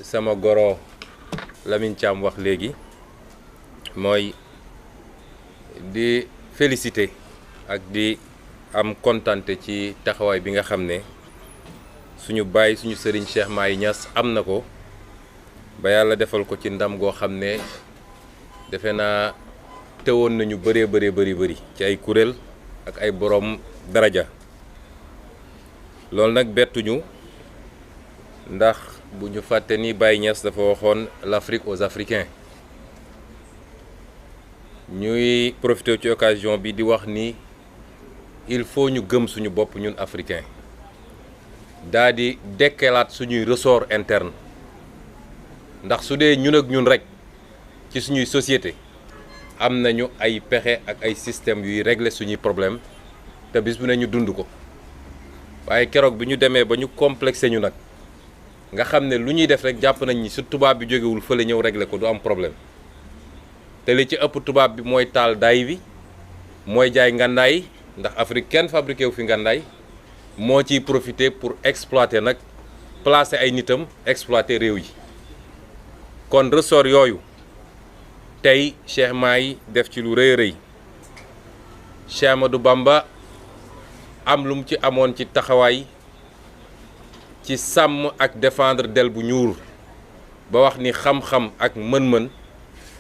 sama goro Lamine Thiam wax léegi mooy di féliciter ak di am kontante ci taxawaay bi nga xam ne suñu baay suñu sëriñ Cheikh Mahi Niass am na ko ba yàlla defal ko ci ndam goo xam ne defe naa teewoon nañu bëri ci ay kuréel ak ay borom daraja loolu nag bettuñu ndax bu ñu fàtte ni Baye Niass dafa waxoon l'Afrique aux Africains ñuy profité ci occasion bi di wax ni il faut ñu gëm suñu bopp ñun africain daa di dekkelaat suñuy ressort interne ndax su dee ñun ak ñun rek ci suñuy société am nañu ay pexe ak ay système yuy régler suñuy problème te bis bu ne ñu dund ko waaye keroog bi ñu demee ba ñu complexé ñu nag nga xam ne lu ñuy def rek jàpp nañ ni su tubaab bi jógewul fële ñëw régler ko du am problème te li ci ëpp tubaab bi mooy taal daay bi mooy jaay ngàndaay ndax Afrique kenn fabriqué wu fi ngàndaay moo ciy profiter pour exploiter nag placer ay nitam exploiter réew yi kon ressort yooyu tey Cheikh Mahi def ci lu rëy a rëy Cheikh Ahmadou Bamba am lu mu ci amoon ci taxawaay ci sàmm ak défendre del bu ñuul ba wax ni xam-xam ak mën-mën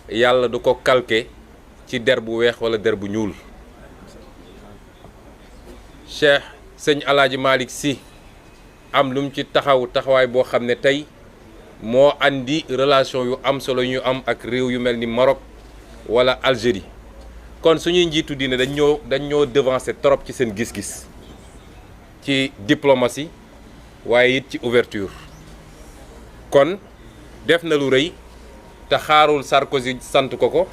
yàlla du ko calqué ci der bu weex wala der bu ñuul Cheikh sëñ Alaaji Malick Sy am lu mu ci taxawaay boo xam ne tey moo andi relation yu am solo ñu am ak réew yu mel ni Maroc wala Algérie kon suñuy njiitu diine dañ ñoo devancer trop ci seen gis-gis ci diplomatie waaye it ci ouverture kon def na lu rëy te xaarul Sarkozy sant ko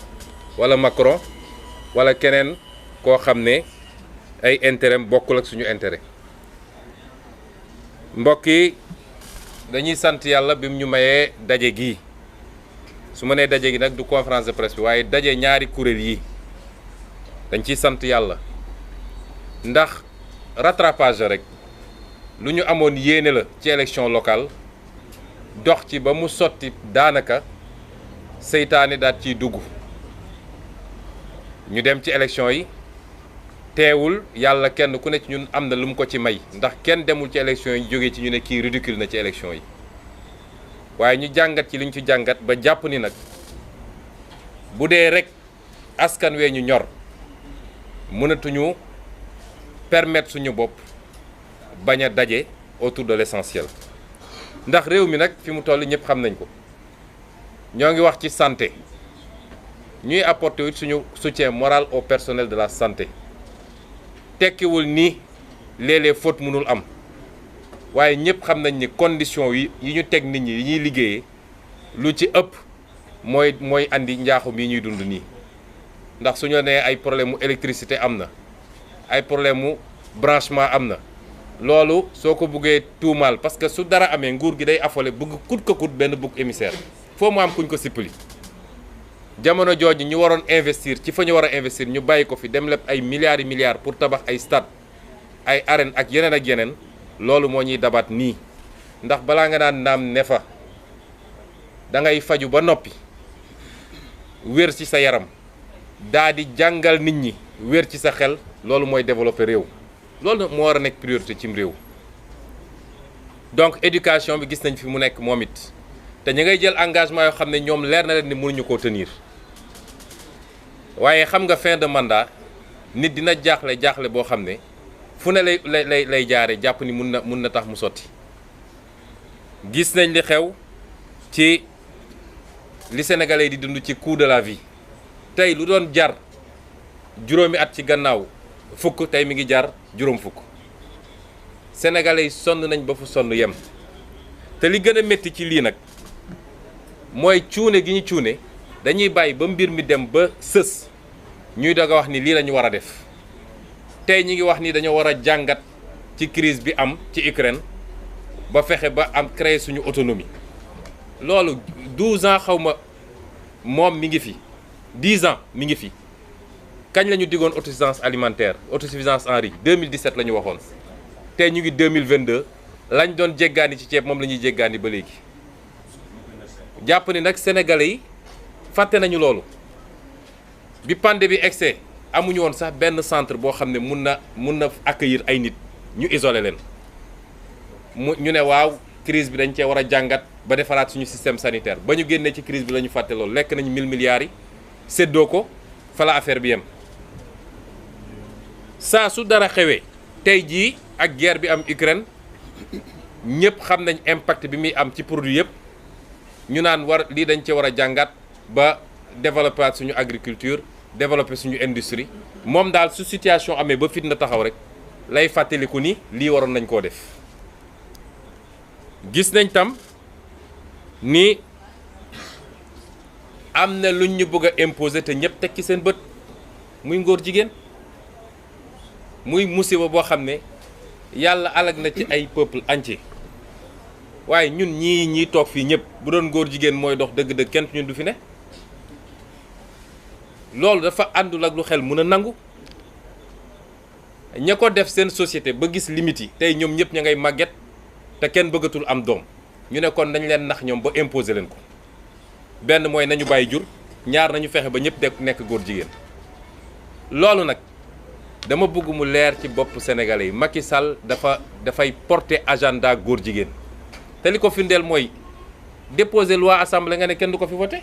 wala Macron wala keneen koo xam ne ay intérêt bokkul ak suñu intérêt mbokk yi dañuy sant yàlla bi mu ñu mayee daje gi su ma nee daje gi nag du conférence de presse bi waaye daje ñaari kuréel yi dañ ciy sant yàlla ndax rattrapage rek lu ñu amoon yéene la ci élection locale dox ci ba mu sotti daanaka seytaane daat ciy dugg ñu dem ci élection yi teewul yàlla kenn ku ne ci ñun am na lu mu ko ci may ndax kenn demul ci élection yi jógee ci ñu ne kii ridicule na ci élection yi waaye ñu jàngat ci li ñu ci jàngat ba jàpp ni nag bu dee rek askan wee ñu ñor mënatuñu permettre suñu bopp bañ a daje autour de l'essentiel ndax réew mi nag fi mu toll ñëpp xam nañ ko ñoo ngi wax ci santé ñuy apporter it suñu soutien moral au personnel de la santé tekkiwul ni léeg-léeg faute mënul am waaye ñëpp xam nañ ni condition yi ñu teg nit ñi yi ñuy liggéeyee lu ci ëpp mooy andi njaaxum yi ñuy dund nii ndax suñu nee ay problème mu électricité am na ay problème mu branchement am na loolu soo ko buggee tuumaal parce que su dara amee nguur gi day affolé bëgg kut ko kut benn bouc émissaire foo mu am kuñ ko sippali jamono jooju ñu waroon investir ci fa ñu war a investir ñu bàyyi ko fi dem lépp ay milliards yi pour tabax ay stade ay arène ak yeneen loolu moo ñuy dabaat nii ndax balaa nga naan naam ne fa da ngay faju ba noppi wér ci sa yaram daa di jàngal nit ñi wér ci sa xel loolu mooy développer réew loolu moo war a nekk priorité cim réew donc éducation bi gis nañ fi mu nekk moom it te ñu ngay jël engagement yoo xam ne ñoom leer na leen ni mënuñu koo tenir waaye xam nga fin de mandat nit dina jaaxle boo xam ne fu ne lay jaare jàpp ni mun na tax mu sotti gis nañ li xew ci li sénégalais di dund ci coût de la vie tey lu doon jar juróomi at ci gannaaw fukk tey mi ngi jar juróom fukk sénégalais yi sonn nañ ba fu sonn yem te li gën a métti ci lii nag mooy cuune gi ñu cuune dañuy bàyyi ba mbir mi dem ba sës ñuy doog a wax ni lii la ñu war a def tey ñi ngi wax ni dañoo war a jàngat ci crise bi am ci Ukraine ba fexe ba am créer suñu autonomie loolu 12 ans xaw ma moom mi ngi fi 10 ans mi ngi fi kañ la ñu diggoon autosuffisance alimentaire autosuffisance en riz 2017 la ñu waxoon tey ñu ngi 2022 lañ doon jéggaani ci ceeb moom la ñuy jéggaani ba léegi jàpp ni nag sénégalais yi fàtte nañu loolu bi pandémie bi egsee amuñu woon sax benn centre boo xam ne mun na accueillir ay nit ñu isolé leen ñu ne waaw crise bi dañ cee war a jàngat ba defaraat suñu système sanitaire ba ñu génnee ci crise bi la ñu fàtte loolu lekk nañu 1000 milliards yi séddoo ko fa la affaire bi yem saa su dara xewee tey jii ak guerre bi am Ukraine ñëpp xam nañ impact bi muy am ci produit yëpp ñu naan lii dañ cee war a jàngat ba développer suñu agriculture développer suñu industrie moom daal su situation amee ba fitna taxaw rek lay fàttaliku ni lii waroon nañ koo def gis nañ tam ni am na luñ ñu bëgg a imposer te ñëpp teg ci seen bët muy ngóor jigéen muy musiba boo xam ne yàlla alag na ci ay peuple entier waaye ñun ñii toog fii ñëpp bu doon ngóor jigéen mooy dox dëgg-dëgg kenn ñun du fi ne loolu dafa àndul ak lu xel mun a nangu ña ko def seen société ba gis limite yi tey ñoom ñëpp ña ngay màgget te kenn bëggatul am doom ñu ne kon nañ leen nax ñoom ba imposer leen ko benn mooy nañu bàyyi jur ñaar nañu fexe ba ñëpp nekk góor jigéen loolu nag dama bëgg mu leer ci bopp sénégalais yi Macky Sall dafay porter agenda góor jigéen te li ko firndeel mooy déposer loi assemblée nga ne kenn du ko fi voté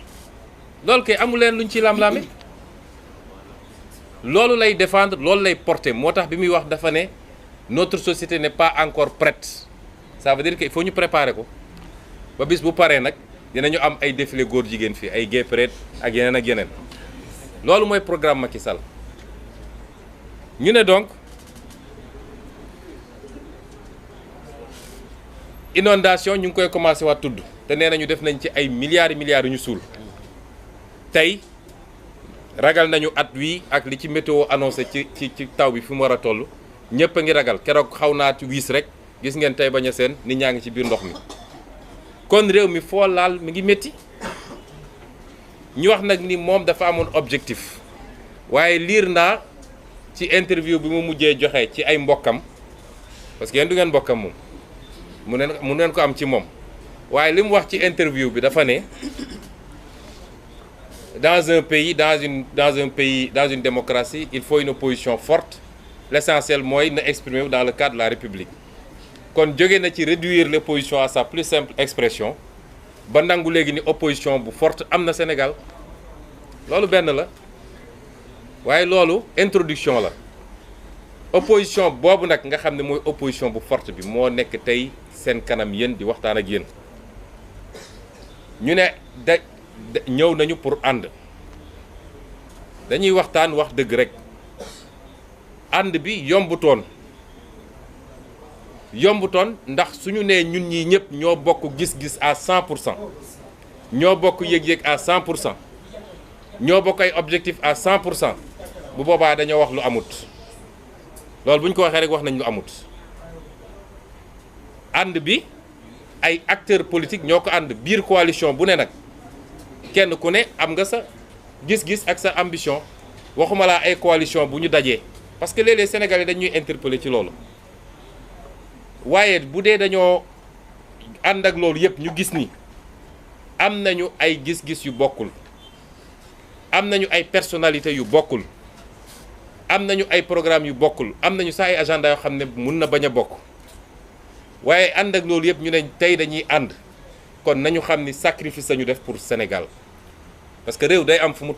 loolu kay amul leen luñ ciy lam-laame loolu lay défendre loolu lay porter moo tax bi muy wax dafa ne notre société n'est pas encore prête ça veut dire que il faut ñu préparer ko ba bis bu paree nag dinañu am ay défilé góor jigéen fii ay gay parade ak yeneen ak yeneen loolu mooy programme Macky Sall ñu ne donc inondation ñu ngi koy commencé waat tudd te nee nañu def nañ ci ay milliards yu ñu suul tey ragal nañu at wi ak li ci météo annoncé ci taw bi fi mu war a toll ñëpp a ngi ragal keroog xaw naa wiis rek gis ngeen tey bañ a seen nit ñaa ngi ci biir ndox mi kon réew mi foo laal mi ngi métti ñu wax nag ni moom dafa amoon objectif waaye liir naa ci interview bi mu mujjee joxe ci ay mbokkam parce que yéen du ngeen mbokkam moom mu neen ko am ci moom waaye li mu wax ci interview bi dafa ne dans un pays dans une démocratie il faut une opposition forte l'essentiel mooy na exprimer dans le cadre de la République kon jóge na ci réduire l'opposition à sa plus simple expression ba nangu léegi ni opposition bu forte am na Sénégal loolu benn la waaye loolu introduction la opposition boobu nag nga xam ne mooy opposition bu forte bi moo nekk tey seen kanam yéen di waxtaan ak yéen ñu ne ñëw nañu pour ànd dañuy waxtaan wax dëgg rek ànd bi yombutoon ndax suñu nee ñun ñii ñëpp ñoo bokk gis-gis à 100% ñoo bokk yëg-yëg à 100% ñoo bokk ay objectif à 100% bu boobaa dañoo wax lu amut loolu bu ñu ko waxee rek wax nañ lu amut ànd bi ay acteurs politiques ñoo ko ànd biir coalition bu ne nag kenn ku ne am nga sa gis-gis ak sa ambition waxuma laa ay coalition bu ñu dajee parce que léeg-léeg Sénégalais dañuy interpeller ci loolu waaye bu dee dañoo ànd ak loolu yëpp ñu gis ni am nañu ay gis-gis yu bokkul am nañu ay personnalités yu bokkul am nañu ay programme yu bokkul am nañu sax ay agenda yoo xam ne mun na bañ a bokk waaye ànd ak loolu yëpp ñu ne tey dañuy ànd kon nañu xam ni sacrifice lañu def pour Sénégal parce que réew day am fu mu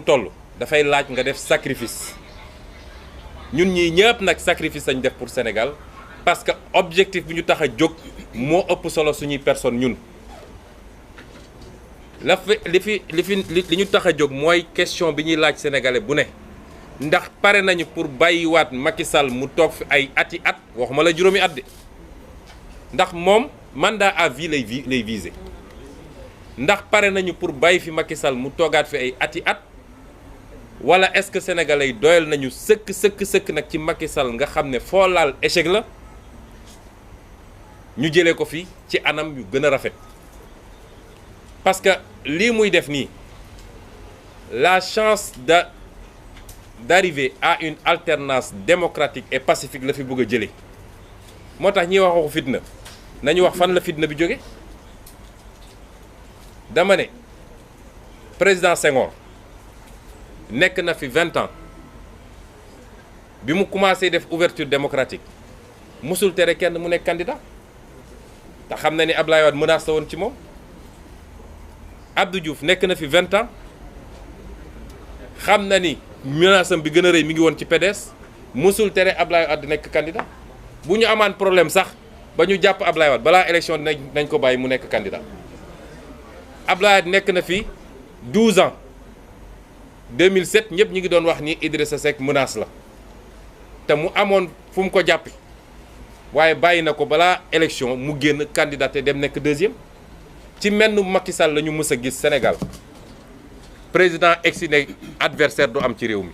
toll dafay laaj nga def sacrifice ñun ñii ñëpp nag sacrifice lañu def pour Sénégal parce que objectif bi ñu tax a jóg moo ëpp solo suñuy personne ñun li ñu tax a jóg mooy question bi ñuy laaj sénégalais bu ne ndax pare nañu pour bàyyiwaat Macky Sall mu toog fi ay ati at waxuma la juróomi at de ndax moom mandat à vie lay visé ndax pare nañu pour bàyyi fi Macky Sall mu toogaat fi ay ati at wala est-ce que sénégalais yi doyal nañu sëkk nag ci Macky Sall nga xam ne foo laal échec la ñu jëlee ko fi ci anam yu gën a rafet parce que lii muy def nii la chance d'arriver à une alternance démocratique et pacifique la fi bëgg a jëlee moo tax ñiy wax waxu fitna nañu wax fan la fitna bi jóge dama ne président Senghor nekk na fi 20 ans bi mu commencé def ouverture démocratique musul tere kenn mu nekk candidat te xam na ni Abdoulaye Wade menace la woon ci moom Abdou Diouf nekk na fi 20 ans xam na ni menace am bi gën a rëy mi ngi woon ci PDS musul tere Abdoulaye Wade nekk candidat bu ñu amaan problème sax ba ñu jàpp Abdoulaye Wade balaa élection nañ ko bàyyi mu nekk candidat Abdoulaye Wade nekk na fi 12 ans 2007 ñëpp ñi ngi doon wax ni Idrissa Seck menace la te mu amoon fu mu ko jàppi waaye bàyyi na ko balaa élection mu génn candidaté dem nekk deuxième ci menn Macky Sall la ñu mës a gis Sénégal président egsi ne adversaire du am ci réew mi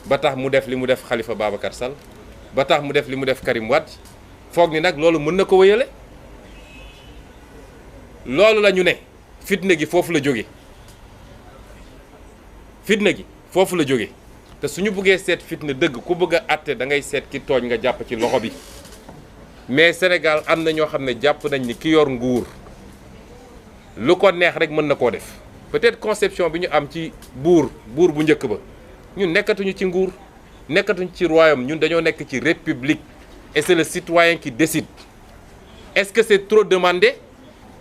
ba tax mu def li mu def Khalifa Babacar Sall ba tax mu def li mu def Karim Wade foog ni nag loolu mën na ko wéyale loolu la ñu ne fitna gi foofu la jóge fitna gi foofu la jóge te suñu bëggee seet fitna dëgg ku bëgg a àtte da ngay seet ki tooñ nga jàpp ci loxo bi mais Sénégal am na ñoo xam ne jàpp nañ ni ki yor nguur lu ko neex rek mën na koo def peut-être conception bi ñu am ci buur bu njëkk ba ñun nekkatuñu ci nguur nekkatuñu ci royaume ñun dañoo nekk ci république et c'est le citoyen qui décide. Est-ce que c'est trop demandé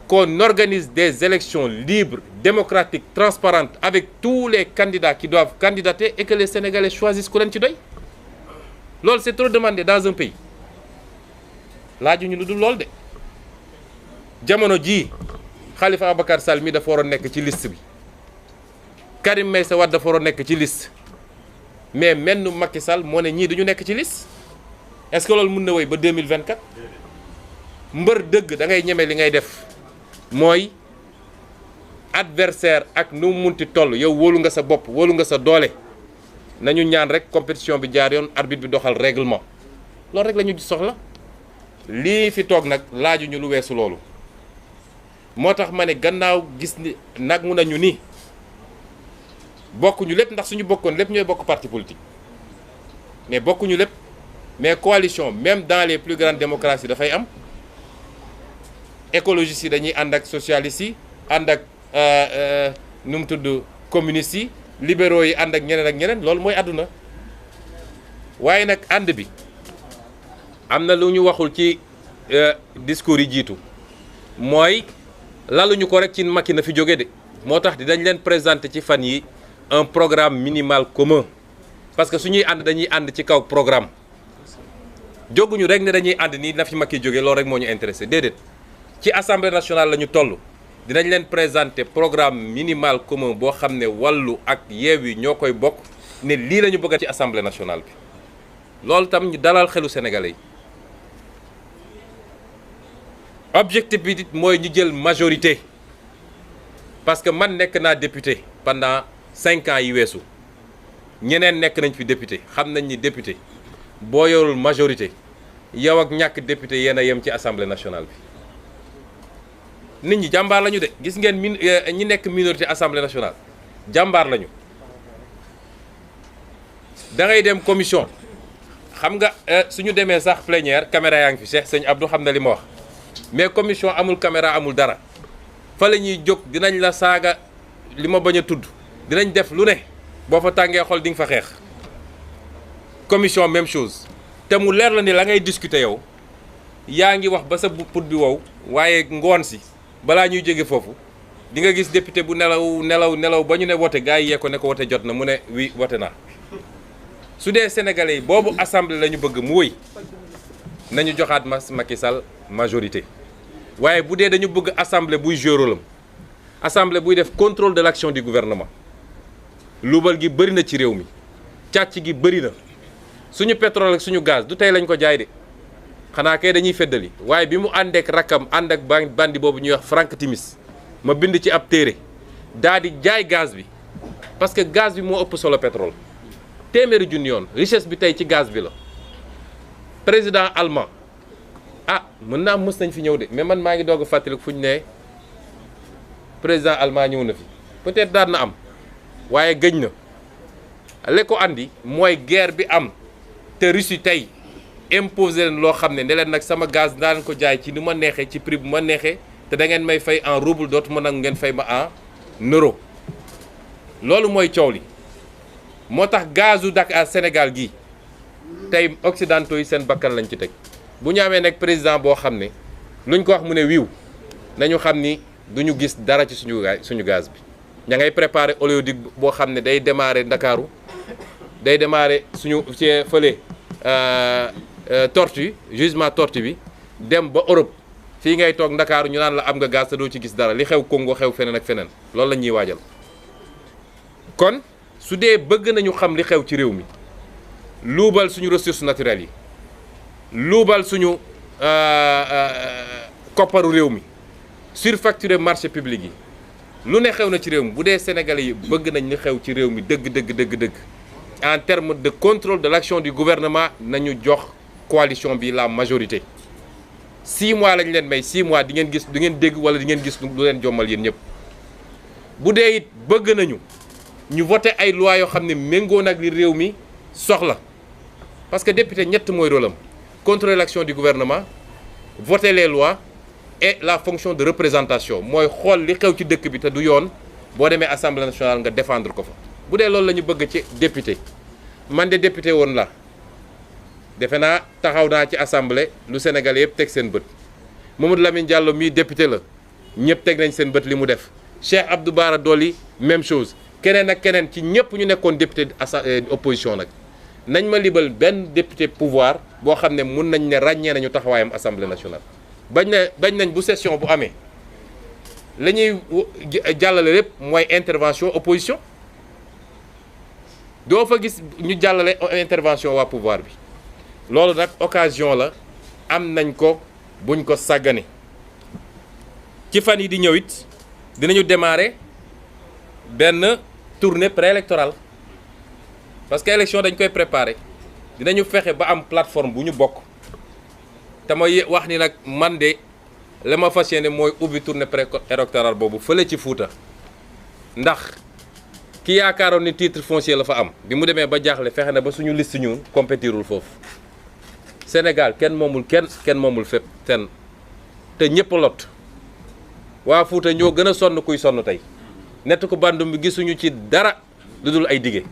qu'on organise des élections libres, démocratiques, transparentes avec tous les candidats qui doivent candidater et que les Sénégalais choisissent ku leen ci doy loolu c'est trop demandé dans un pays laajuñu lu dul lool de jamono jii Khalifa Ababacar Sall mi dafa waroon nekk ci liste bi Karim Meïssa Wade dafa waroon nekk ci liste mais menn Macky Sall moo ne ñii duñu nekk ci liste est-ce que loolu mën na wéy ba 2024 mbër dëgg da ngay ñeme li ngay def mooy adversaire ak nu mu munti toll yow wóolu nga sa bopp wóolu nga sa doole nañu ñaan rek compétition bi jaar yoon arbitre bi doxal règlement loolu rek la ñu soxla lii fi toog nag laajuñu lu weesu loolu moo tax ma ne gannaaw gis ni nag mu nañu ni bokkuñu lépp ndax suñu bokkoon lépp ñooy bokk parti politique mais bokkuñu lépp mais coalition même dans les plus grandes démocraties dafay am écologistes yi dañuy ànd ak socialistes yi ànd ak nu mu tudd communistes yi libéraux yi ànd ak ñeneen loolu mooy àdduna waaye nag ànd bi am na lu ñu waxul ci discours yi jiitu mooy laluñu ko rek ci Macky na fi jóge de moo tax dañ leen présenter ci fan yi un programme minimal commun parce que suñuy ànd dañuy ànd ci kaw programme jóguñu rek ne dañuy ànd nii na fi Macky jóge loolu rek moo ñu intéressé déedéet ci assemblée nationale la ñu toll dinañ leen présenter programme minimal commun boo xam ne wàllu ak Yewwi ñoo koy bokk ne lii la ñu bëgg ci assemblée nationale bi loolu tam ñu dalal xelu sénégalais yi objectif bi it mooy ñu jël majorité parce que man nekk naa député pendant 5 ans yi weesu ñeneen nekk nañ fi député xam nañ ni député boo yorul majorité yow ak ñàkk député yéen a yem ci assemblée nationale bi nit ñi jàmbaar lañu de gis ngeen ñi nekk minorité assemblée nationale jàmbaar lañu da ngay dem commission xam nga suñu demee sax plénière caméra yaa ngi fi Cheikh Sëñ Abdou xam na li ma wax mais commission amul caméra amul dara fa la ñuy jóg dinañ la saaga li ma bañ a tudd dinañ def lu ne boo fa tàngee xol di nga fa xeex commission même chose te mu leer la ni la ngay discuter yow yaa ngi wax ba sa put bi wow waaye ngoon si balaa ñuy jóge foofu di nga gis député bu nelaw ba ñu ne wote gars yi yee ko ne ko wote jot na mu ne oui wote naa su dee sénégalais yi boobu assemblée la ñu bëgg mu wëy nañu joxaat Macky Sall majorité waaye bu dee dañu bëgg assemblée buy jouer rôle am assemblée buy def contrôle de l'action du gouvernement luubal gi bëri na ci réew mi càcc gi bëri na suñu pétrole ak suñu gaz du tey lañ ko jaay de xanaa kay dañuy feddali waaye bi mu àndeek rakkam ànd ak bandi boobu ñuy wax Frank Timis ma bind ci ab téere daa di jaay gaz bi parce que gaz bi moo ëpp solo pétrole téeméeri junni yoon richesse bi tey ci gaz bi la président allemand mën naa am mës nañ fi ñëw de mais man maa ngi doog a fàttaliku fu ñu ne président allemand ñëw na fi peut-être daan na am waaye gëj na li ko andi mooy guerre bi am te Russie tey imposer leen loo xam ne leen nag sama gaz naa leen ko jaay ci ni ma neexee ci prix bu ma neexee te da ngeen may fay en rouble dootuma nag ngeen fay ma en euro loolu mooy coow li moo tax gazu Dakar Sénégal gi tey occidentaux yi seen bakkan lañ ci teg bu ñu amee nag président boo xam ne luñ ko wax mu ne wiiw nañu xam ni duñu gis dara ci suñu gaz bi ña ngay préparer oléoduc boo xam ne day démarrer Ndakaaru day démarrer suñu ci fële Tortue gisement Tortue bi dem ba Europe fii ngay toog Ndakaaru ñu naan la am nga gaz te doo ci gis dara li xew Congo xew feneen ak feneen loolu la ñuy waajal kon su dee bëgg nañu xam li xew ci réew mi luubal suñu ressources naturelles yi luubal suñu kopparu réew mi surfacturer marché public yi lu ne xew na ci réew mi bu dee Sénégalais yi bëgg nañ li xew ci réew mi dëgg en termes de contrôle de l'action du gouvernement nañu jox coalition bi la majorité 6 mois lañ leen may 6 mois di ngeen gis du ngeen dégg wala di ngeen gis lu leen jommal yéen ñëpp bu dee it bëgg nañu ñu voté ay loi yoo xam ne méngoo nag li réew mi soxla parce que député ñett mooy rôle am contrôler l'action du gouvernement voter les lois et la fonction de représentation mooy xool li xew ci dëkk bi te du yoon boo demee assemblée nationale nga défendre ko fa bu dee loolu la ñu bëgg ci député man de député woon la defe naa taxaw naa ci assemblée lu Sénégalais yëpp teg seen bët Mamadou Lamine Diallo mii député la ñëpp teg nañ seen bët li mu def Cheikh Abdou Bara Dolly même chose keneen ak keneen ci ñëpp ñu nekkoon député opposition nag nañ ma libal benn député pouvoir boo xam ne mun nañ ne ràññee nañu taxawaayam assemblée nationale bañ nañ bu session bu amee la ñuy jàllale lépp mooy intervention opposition doo fa gis ñu jàllale intervention waa pouvoir bi loolu nag occasion la am nañ ko buñ ko sàggane ci fan yi di ñëw it dinañu démarrer benn tournée préélectorale parce que élection dañ koy préparer dinañu fexe ba am plateforme bu ñu bokk te ma wax ni nag man de la ma fas yéene mooy ubbi tournée préélectorale boobu fële ci Fuuta ndax ki yaakaaroon ni titre foncier la fa am bi mu demee ba jaaxle fexe na ba suñu liste ñun compétirul foofu Sénégal kenn moomul kenn moomul fépp fenn te ñëpp lot waa Fuuta ñoo gën a sonn kuy sonn tey nett ko bandum bi gisuñu ci dara lu dul ay dige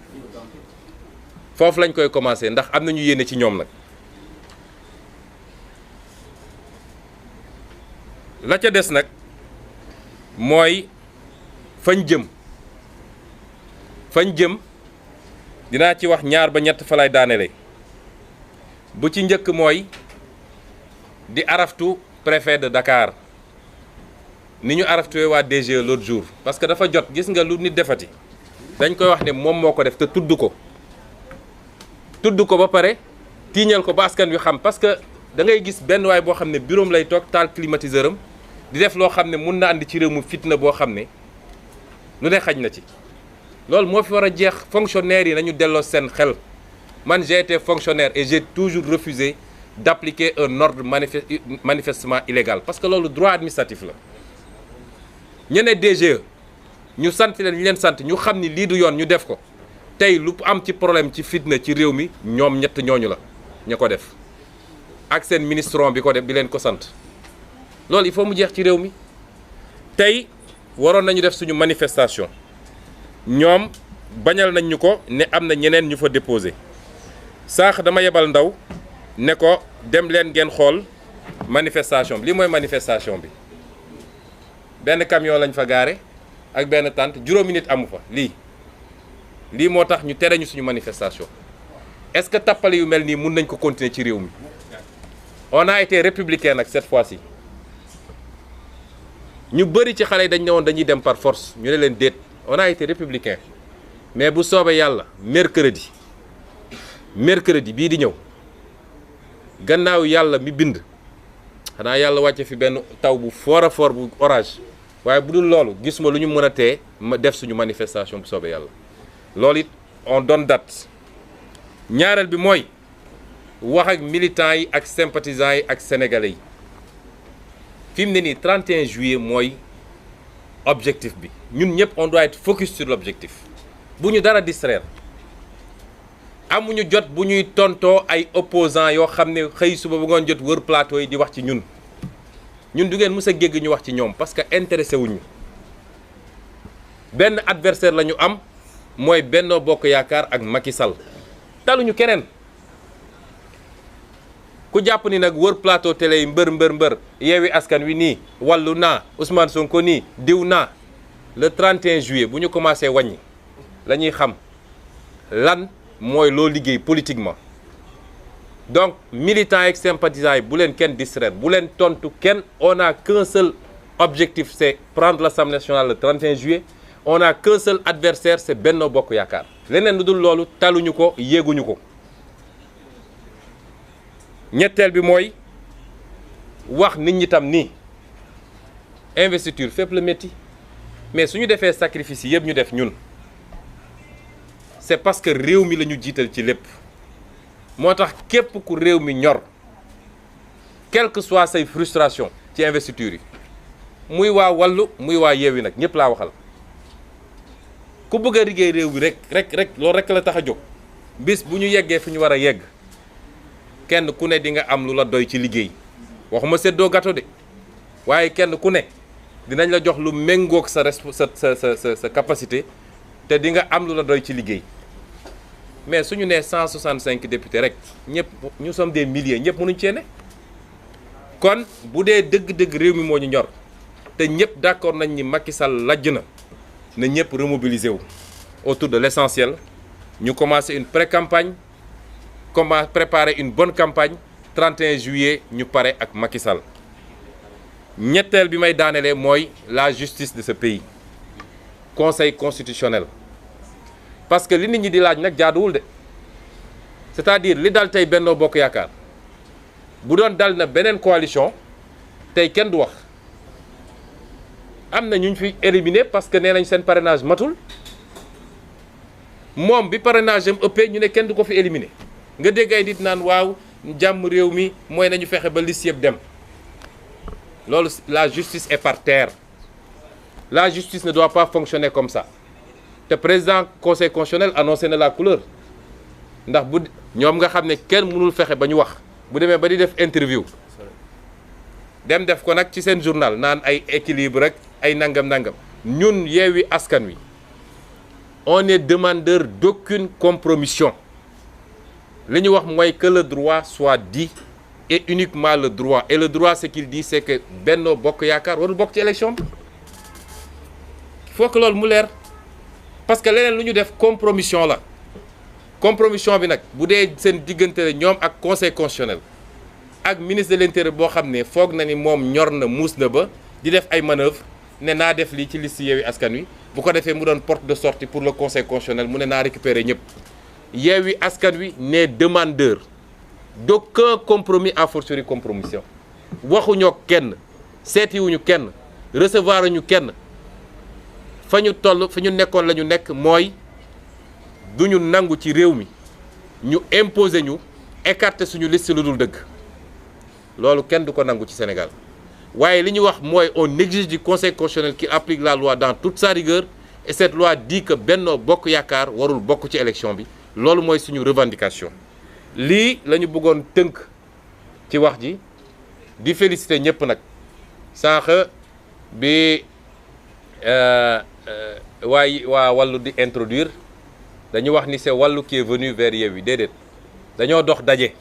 foofu lañ koy commencer ndax am nañu yéene ci ñoom nag la ca des nag mooy fañ jëm dinaa ci wax ñaar ba ñett fa lay daanele bu ci njëkk mooy di araftu préfet de Dakar ni ñu araftuwee waa DGE l'autre jour parce que dafa jot gis nga lu nit defati dañ koy wax ne moom moo ko def te tudd ko ba pare tiiñal ko ba askan wi xam parce que da ngay gis benn waay boo xam ne bureau lay toog taal climatiseur am di def loo xam ne mun na andi ci réew mu fitna boo xam ne lu ne xaj na ci loolu moo fi war a jeex fonctionnaires yi nañu delloo seen xel man j'ai été fonctionnaire et j'ai toujours refusé d'appliquer un ordre manifestement illégal parce que loolu droit administratif la ñene DGE ñu sant leen ñu leen sant ñu xam ni lii du yoon ñu def ko tey lu am ci problème ci fitna ci réew mi ñoom ñett ñooñu la ñu ko def ak seen ministron bi ko def bi leen ko sant loolu il faut mu jeex ci réew mi tey waroon nañu def suñu manifestation ñoom bañal nañ ñu ko ne am na ñeneen ñu fa déposé saax dama yebal ndaw ne ko dem leen ngeen xool manifestation bi lii mooy manifestation bi benn camion lañ fa gaare ak benn tente juróomi nit amu fa lii moo tax ñu tere ñu suñu manifestation est-ce que tappale yu mel nii mun nañ ko continuer ci réew mi on a été républicain nag cette fois-ci ñu bëri ci xale yi dañ ne woon dañuy dem par force ñu ne leen déet on a été républicain mais bu soobee yàlla mercredi bii di ñëw gannaaw yàlla mi bind xanaa yàlla wàcce fi benn taw bu fort a fort bu orage waaye bu dul loolu gisuma lu ñu mën a tee ma def suñu manifestation bu soobee yàlla loolu it on donne date ñaareel bi mooy wax ak militants yi ak sympathisants yi ak sénégalais yi fi mu ne nii 31 juillet mooy objectif bi ñun ñëpp on doit être focus sur l'objectif bu ñu dara distraire amuñu jot bu ñuy tontoo ay opposants yoo xam ne xëy suba bu ngoon jot wër plateau yi di wax ci ñun du ngeen mës a gégg ñu wax ci ñoom parce que intéressé wuñu benn adversaire la ñu am mooy Benno Bokk Yaakaar ak Macky Sall taluñu keneen ku jàpp ni nag wër plateau télé yi mbër Yewwi Askan Wi nii wàllu naa Ousmane Sonko nii diw naa le 31 juillet bu ñu commencé wàññi la ñuy xam lan mooy loo liggéey politiquement donc militants et sympathisants yi bu leen kenn distraire bu leen tontu kenn. On n'a qu'un seul objectif, c'est prendre l'Assemblée nationale le 31 juillet. On n'a qu'un seul adversaire, c'est Benno Bokk Yaakaar. leneen lu dul loolu taluñu ko yéeguñu ko. ñetteel bi mooy wax nit ñi tam nii investiture fépp la métti mais suñu defee sacrifice yëpp ñu def ñun c'est parce que réew mi la ñu jiital ci lépp moo tax képp ku réew mi ñor quelle que soit say frustration ci investiture yi muy waa Wallu muy waa Yewwi nag ñëpp laa waxal ku bëgg a liggéey réew bi rek loolu rek la tax a jóg bis bu ñu yeggee fi ñu war a yegg kenn ku ne di nga am lu la doy ci liggéey waxuma seddoo gâteau de waaye kenn ku ne dinañ la jox lu méngoog sa capacité te di nga am lu la doy ci liggéey mais suñu nee 165 députés rek ñëpp ñu sommes des milliers ñëpp mënuñ cee ne kon bu dee dëgg-dëgg réew mi moo ñu ñor te ñëpp d'accord nañ ni Macky Sall lajj na ñëpp remobiliser wu autour de l'essentiel ñu commencer une pré-campagne comment préparer une bonne campagne 31 juillet ñu pare ak Macky Sall ñetteel bi may daanelee mooy la justice de ce pays conseil constitutionnel parce que li nit ñi di laaj nag jaaduwul de c'est-à-dire li dal tey Benno Bokk Yaakaar bu doon dal na beneen coalition tey kenn du wax am na ñu fi éliminé parce que nee nañ seen parrainage matul moom bi parrainage am ëppee ñu ne kenn du ko fi éliminé nga dégg ay nit naan waaw jàmm réew mi mooy nañu fexe ba liste yëpp dem loolu la justice est par terre la justice ne doit pas fonctionner comme ça te président conseil constitutionnel annoncé na la couleur ndax bu ñoom nga xam ne kenn mënul fexe ba ñu wax bu demee ba di def interview dem def ko nag ci seen journal naan ay équilibre rek ay nangam ñun Yewwi Askan Wi on est demandeur d'aucune compromission li ñu wax mooy que le droit soit dit et uniquement le droit et le droit ce qu'il dit c'est que Benno Bokk Yaakaar warul bokk ci élection bi il faut que loolu mu leer parce que leneen lu ñu def compromission la compromission bi nag bu dee seen diggante la ñoom ak conseil constitutionnel ak ministre de l'intérieur boo xam ne foog na ni moom ñor na muus na ba di def ay manœuvre ne naa def lii ci liste Yewwi Askan Wi bu ko defee mu doon porte de sortie pour le conseil constitutionnel mu ne naa récupérer ñëpp Yewwi Askan Wi n'est demandeur d'aucun compromis à fortiori compromission waxuñoo kenn seetiwuñu kenn recevoir ñu kenn fa ñu toll fa ñu nekkoon la ñu nekk mooy du ñu nangu ci réew mi ñu imposer ñu écarter suñu liste lu dul dëgg loolu kenn du ko nangu ci Sénégal waaye li ñu wax mooy on exige du conseil constitutionnel qui applique la loi dans toute sa rigueur et cette loi dit que Benno Bokk Yaakaar warul bokk ci élection bi loolu mooy suñu revendication lii la ñu bëggoon tënk ci wax ji di féliciter ñëpp nag sànq bi waa Wallu di introduire dañu wax ni c'est Wallu qui est venu vers Yewwi déedéet dañoo dox daje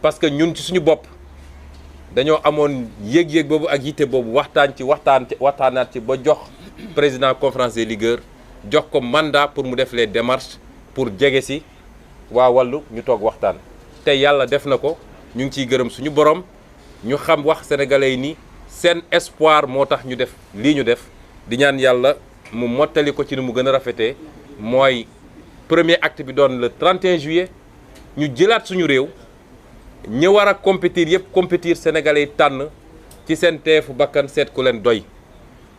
parce que ñun ci suñu bopp dañoo amoon yëg-yëg boobu ak yitte boobu waxtaanaat ci ba jox président conférence des leaders jox ko mandat pour mu def les démarches pour jege si waa Wallu ñu toog waxtaan te yàlla def na ko ñu ngi ciy gërëm suñu borom ñu xam wax sénégalais yi ni seen espoir moo tax ñu def lii ñu def di ñaan yàlla mu mottali ko ci ni mu gën a rafetee mooy premier acte bi doon le 31 juillet ñu jëlaat suñu réew ñi war a compétir yëpp compétir sénégalais yi tànn ci seen teefu bakkan seet ku leen doy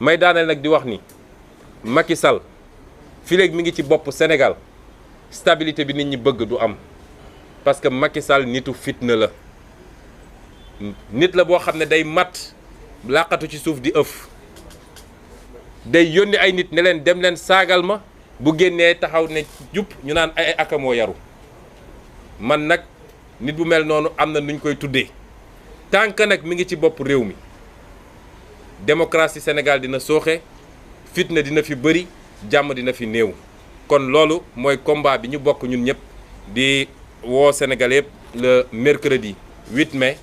may daaneel nag di wax ni Macky Sall fii léegi mi ngi ci bopp Sénégal stabilité bi nit ñi bëgg du am parce que Macky Sall nitu fitna la nit la boo xam ne day mat laqatu ci suuf di ëf day yónni ay nit ne leen dem leen saagal ma bu génnee taxaw ne jub ñu naan ay akamoo yaru man nag nit bu mel noonu am na nuñ koy tuddee tant que nag mi ngi ci bopp réew mi démocratie Sénégal dina sooxe fitna dina fi bëri jàmm dina fi néew. kon loolu mooy combat bi ñu bokk ñun ñëpp di woo Sénégal yëpp le mercredi 8 mai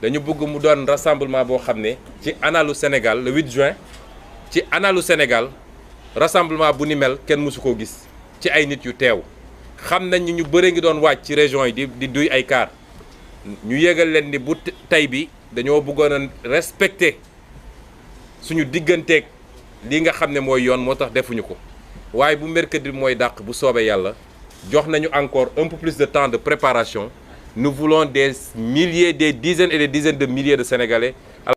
dañu bëgg mu doon rassemblement boo xam ne ci analu Sénégal le 8 juin ci analu Sénégal rassemblement bu ni mel kenn mësu koo gis ci ay nit yu teew. xam nañ ni ñu bëre ngi doon wàcc ci région yi di duy ay car ñu yégal leen ni bu tey bi dañoo bëggoon a respecter suñu digganteeg li nga xam ne mooy yoon moo tax defuñu ko waaye bu mercredi mooy dàq bu soobee yàlla jox nañu encore un peu plus de temps de préparation. Nous voulons des milliers, des dizaines et des dizaines de milliers de Sénégalais